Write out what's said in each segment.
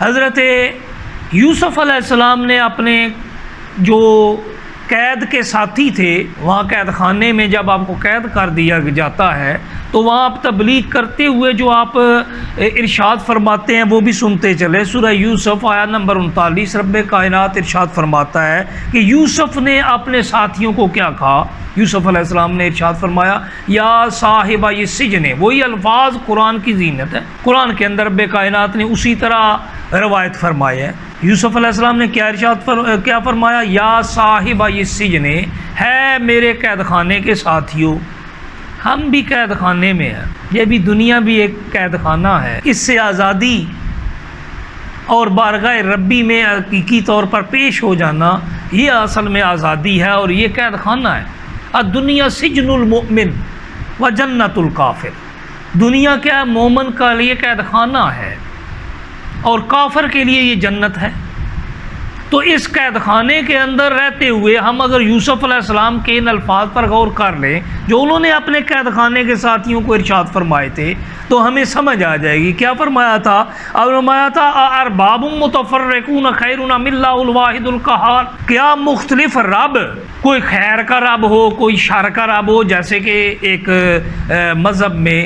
حضرت یوسف علیہ السلام نے اپنے جو قید کے ساتھی تھے وہاں قید خانے میں جب آپ کو قید کر دیا جاتا ہے تو وہاں آپ تبلیغ کرتے ہوئے جو آپ ارشاد فرماتے ہیں وہ بھی سنتے چلے۔ سورہ یوسف آیت نمبر 39 رب کائنات ارشاد فرماتا ہے کہ یوسف نے اپنے ساتھیوں کو کیا کہا۔ یوسف علیہ السلام نے ارشاد فرمایا یا صاحبہ یہ سجن، وہی الفاظ قرآن کی زینت ہے، قرآن کے اندر رب کائنات نے اسی طرح روایت فرمائی ہے۔ یوسف علیہ السلام نے کیا فرمایا؟ یا صاحبہ یہ سجن، ہے میرے قید خانے کے ساتھیوں، ہم بھی قید خانے میں ہیں، یہ بھی دنیا بھی ایک قید خانہ ہے، اس سے آزادی اور بارگاہ ربی میں حقیقی طور پر پیش ہو جانا یہ اصل میں آزادی ہے اور یہ قید خانہ ہے۔ الدنیا سجن المؤمن و جنت الکافر، دنیا کیا ہے؟ مومن کا لیے قید خانہ ہے اور کافر کے لیے یہ جنت ہے۔ تو اس قید خانے کے اندر رہتے ہوئے ہم اگر یوسف علیہ السلام کے ان الفاظ پر غور کر لیں جو انہوں نے اپنے قید خانے کے ساتھیوں کو ارشاد فرمائے تھے تو ہمیں سمجھ آ جائے گی۔ کیا فرمایا تھا؟ فرمایا تھا ارباب متفرقون خیر ام اللہ الواحد القہار، کیا مختلف رب، کوئی خیر کا رب ہو کوئی شر کا رب ہو، جیسے کہ ایک مذہب میں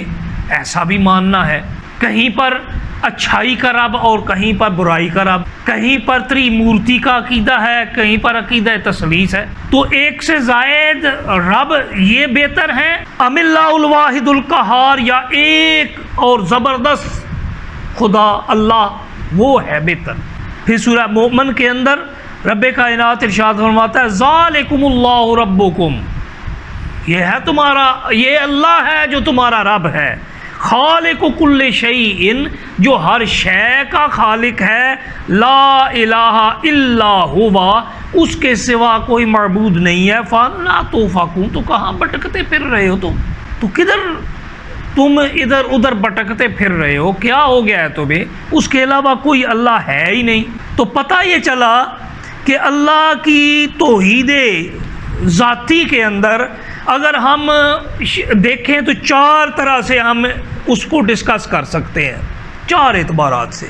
ایسا بھی ماننا ہے، کہیں پر اچھائی کا رب اور کہیں پر برائی کا رب، کہیں پر تری مورتی کا عقیدہ ہے کہیں پر عقیدہ تثلیث ہے، تو ایک سے زائد رب یہ بہتر ہیں ام اللہ الواحد القہار، یا ایک اور زبردست خدا اللہ وہ ہے بہتر۔ پھر سورہ مومن کے اندر رب کائنات ارشاد فرماتا ہے ذالکم اللہ ربکم، یہ ہے تمہارا، یہ اللہ ہے جو تمہارا رب ہے، خالق کل شیء، جو ہر شے کا خالق ہے، لا الہ الا ہوا، اس کے سوا کوئی معبود نہیں ہے، فانا توفقون، تو کہاں بھٹکتے پھر رہے ہو تو کدھر تم ادھر ادھر بھٹکتے پھر رہے ہو، کیا ہو گیا ہے تمہیں؟ اس کے علاوہ کوئی اللہ ہے ہی نہیں۔ تو پتہ یہ چلا کہ اللہ کی توحید ذاتی کے اندر اگر ہم دیکھیں تو چار طرح سے ہم اس کو ڈسکس کر سکتے ہیں، چار اعتبارات سے۔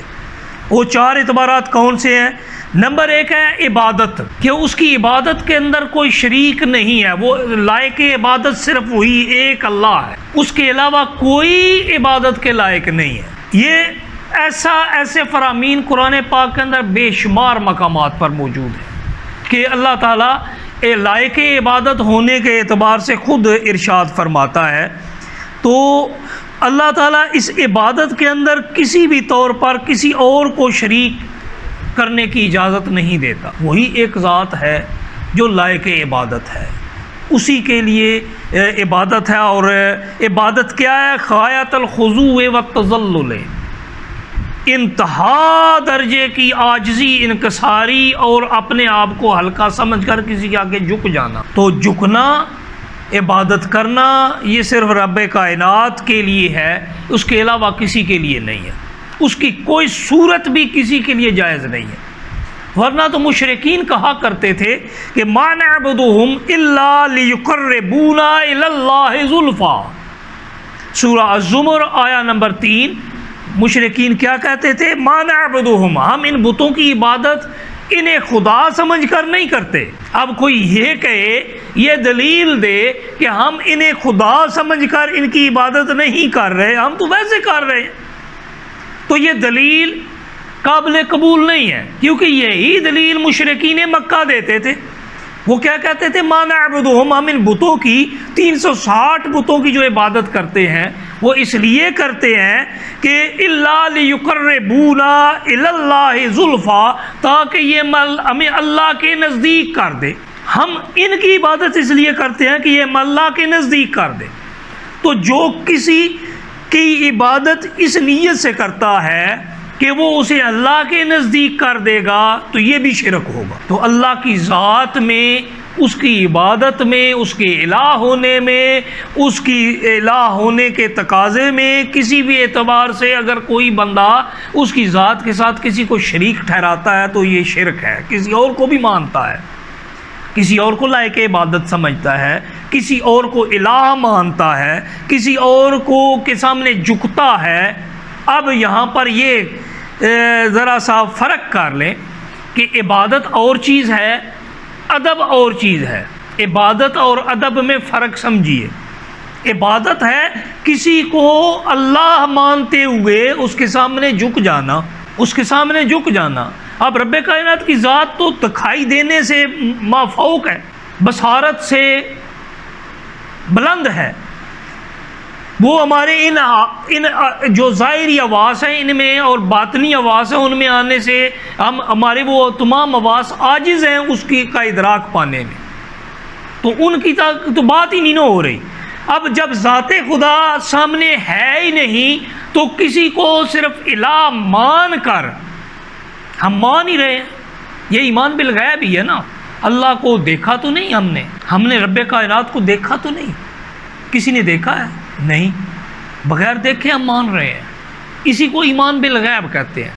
وہ چار اعتبارات کون سے ہیں؟ نمبر ایک ہے عبادت، کہ اس کی عبادت کے اندر کوئی شریک نہیں ہے، وہ لائق عبادت صرف وہی ایک اللہ ہے، اس کے علاوہ کوئی عبادت کے لائق نہیں ہے۔ یہ ایسے فرامین قرآن پاک کے اندر بے شمار مقامات پر موجود ہیں کہ اللہ تعالیٰ لائق عبادت ہونے کے اعتبار سے خود ارشاد فرماتا ہے۔ تو اللہ تعالیٰ اس عبادت کے اندر کسی بھی طور پر کسی اور کو شریک کرنے کی اجازت نہیں دیتا، وہی ایک ذات ہے جو لائق عبادت ہے، اسی کے لیے عبادت ہے۔ اور عبادت کیا ہے؟ غایۃ الخضوع والتذلل، انتہا درجے کی عاجزی، انکساری اور اپنے آپ کو ہلکا سمجھ کر کسی کے آگے جھک جانا۔ تو جھکنا، عبادت کرنا یہ صرف رب کائنات کے لیے ہے، اس کے علاوہ کسی کے لیے نہیں ہے، اس کی کوئی صورت بھی کسی کے لیے جائز نہیں ہے۔ ورنہ تو مشرکین کہا کرتے تھے کہ ما نعبدہم الا لیقربونا الی اللہ زلفی، سورہ الزمر آیہ نمبر 3۔ مشرکین کیا کہتے تھے؟ ما نعبدہم، ہم ان بتوں کی عبادت انہیں خدا سمجھ کر نہیں کرتے۔ اب کوئی یہ کہے، یہ دلیل دے کہ ہم انہیں خدا سمجھ کر ان کی عبادت نہیں کر رہے، ہم تو ویسے کر رہے ہیں، تو یہ دلیل قابل قبول نہیں ہے، کیونکہ یہی دلیل مشرکین مکہ دیتے تھے۔ وہ کیا کہتے تھے؟ ما نعبدہم، ہم ان بتوں کی 360 بتوں کی جو عبادت کرتے ہیں وہ اس لیے کرتے ہیں کہ الا لیقربونا الی اللہ زلفی، تاکہ یہ ہمیں اللہ کے نزدیک کر دے۔ ہم ان کی عبادت اس لیے کرتے ہیں کہ یہ ہم اللہ کے نزدیک کر دے۔ تو جو کسی کی عبادت اس نیت سے کرتا ہے کہ وہ اسے اللہ کے نزدیک کر دے گا تو یہ بھی شرک ہوگا۔ تو اللہ کی ذات میں، اس کی عبادت میں، اس کے الہ ہونے میں، اس کی الہ ہونے کے تقاضے میں کسی بھی اعتبار سے اگر کوئی بندہ اس کی ذات کے ساتھ کسی کو شریک ٹھہراتا ہے تو یہ شرک ہے، کسی اور کو بھی مانتا ہے، کسی اور کو لائق عبادت سمجھتا ہے، کسی اور کو الہ مانتا ہے، کسی اور کو کے سامنے جھکتا ہے۔ اب یہاں پر یہ ذرا سا فرق کر لیں کہ عبادت اور چیز ہے، ادب اور چیز ہے۔ عبادت اور ادب میں فرق سمجھیے۔ عبادت ہے کسی کو اللہ مانتے ہوئے اس کے سامنے جھک جانا، اس کے سامنے جھک جانا۔ اب رب کائنات کی ذات تو دکھائی دینے سے مافوق ہے، بصارت سے بلند ہے۔ وہ ہمارے ان جو ظاہری حواس ہیں ان میں اور باطنی حواس ہیں ان میں آنے سے ہمارے وہ تمام حواس عاجز ہیں اس کی کا ادراک پانے میں، تو ان کی تو بات ہی نہیں نہ ہو رہی۔ اب جب ذات خدا سامنے ہے ہی نہیں تو کسی کو صرف الہ مان کر ہم مان ہی رہے ہیں، یہ ایمان بالغیب ہی ہے نا۔ اللہ کو دیکھا تو نہیں ہم نے رب کائنات کو دیکھا تو نہیں، کسی نے دیکھا ہے نہیں، بغیر دیکھے ہم مان رہے ہیں، اسی کو ایمان بالغیب کہتے ہیں۔